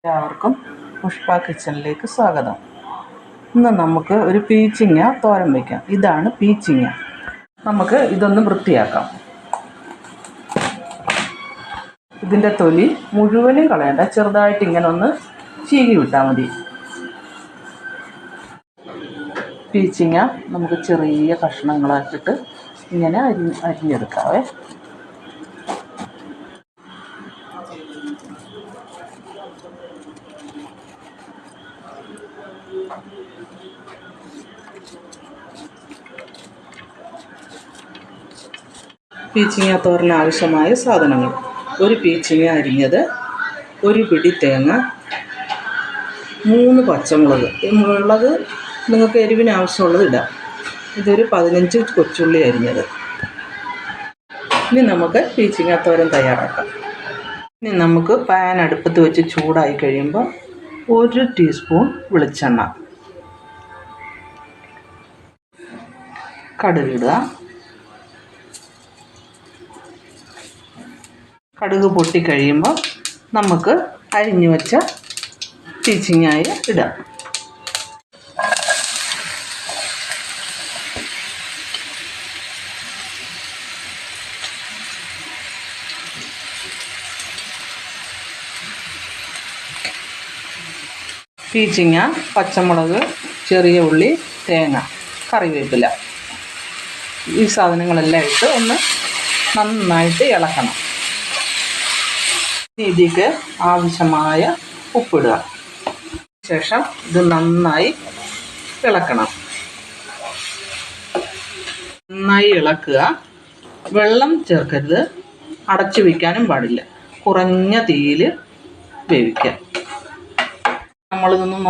എല്ലാവർക്കും പുഷ്പ കിച്ചണിലേക്ക് സ്വാഗതം. ഇന്ന് നമുക്ക് ഒരു പീച്ചിങ്ങ തോരൻ വയ്ക്കാം. ഇതാണ് പീച്ചിങ്ങ. നമുക്ക് ഇതൊന്ന് വൃത്തിയാക്കാം. ഇതിൻ്റെ തൊലി മുഴുവനും കളയണ്ട, ചെറുതായിട്ട് ഇങ്ങനെ ഒന്ന് ചീകി വിട്ടാൽ മതി. പീച്ചിങ്ങ നമുക്ക് ചെറിയ കഷ്ണങ്ങളാക്കിയിട്ട് ഇങ്ങനെ അരിഞ്ഞെടുക്കാവേ. പീച്ചിങ്ങ തോരന് ആവശ്യമായ സാധനങ്ങൾ: ഒരു പീച്ചിങ്ങ അരിഞ്ഞത്, ഒരു പിടി തേങ്ങ, 3 പച്ചമുളക്. മുളക് നിങ്ങൾക്ക് എരിവിന് ആവശ്യമുള്ളത് ഇടാം. ഇതൊരു 15 കൊച്ചുള്ളി അരിഞ്ഞത്. ഇനി നമുക്ക് പീച്ചിങ്ങ തോരൻ തയ്യാറാക്കാം. ഇനി നമുക്ക് പാൻ അടുപ്പത്ത് വെച്ച് ചൂടായി കഴിയുമ്പോൾ 1 ടീസ്പൂൺ വെളിച്ചെണ്ണ, കടുകിടുക. കടുക് പൊട്ടിക്കഴിയുമ്പോൾ നമുക്ക് അരിഞ്ഞു വെച്ച പീച്ചിങ്ങായ ഇടാം. പീച്ചിങ്ങ, പച്ചമുളക്, ചെറിയ ഉള്ളി, തേങ്ങ, കറിവേപ്പില, ഈ സാധനങ്ങളെല്ലാം ഇട്ട് ഒന്ന് നന്നായിട്ട് ഇളക്കണം. ഇതിലേക്ക് ആവശ്യമായ ഉപ്പിടുക. ശേഷം ഇത് നന്നായി ഇളക്കണം. നന്നായി ഇളക്കുക. വെള്ളം ചേർക്കരുത്, അടച്ചു വയ്ക്കാനും പാടില്ല. കുറഞ്ഞ തീയിൽ വേവിക്കുക. നമ്മളിതൊന്ന്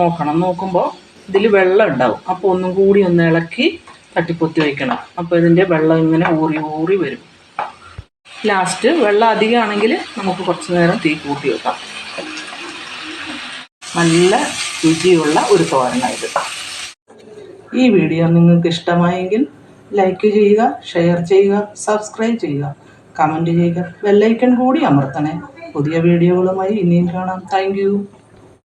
നോക്കുമ്പോൾ ഇതിൽ വെള്ളം ഉണ്ടാവും. അപ്പോൾ ഒന്നും കൂടി ഒന്ന് ഇളക്കി തട്ടിപ്പൊത്തി വയ്ക്കണം. അപ്പോൾ ഇതിൻ്റെ വെള്ളം ഇങ്ങനെ ഊറി വരും. ലാസ്റ്റ് വെള്ളം അധികമാണെങ്കിൽ നമുക്ക് കുറച്ച് നേരം തീ കൂട്ടി വെക്കാം. നല്ല രുചിയുള്ള ഒരു തോരനായത്. ഈ വീഡിയോ നിങ്ങൾക്ക് ഇഷ്ടമായെങ്കിൽ ലൈക്ക് ചെയ്യുക, ഷെയർ ചെയ്യുക, സബ്സ്ക്രൈബ് ചെയ്യുക, കമൻറ്റ് ചെയ്യുക, ബെല്ലൈക്കൺ കൂടി അമർത്തണേ. പുതിയ വീഡിയോകളുമായി ഇനിയും കാണാം. Thank you.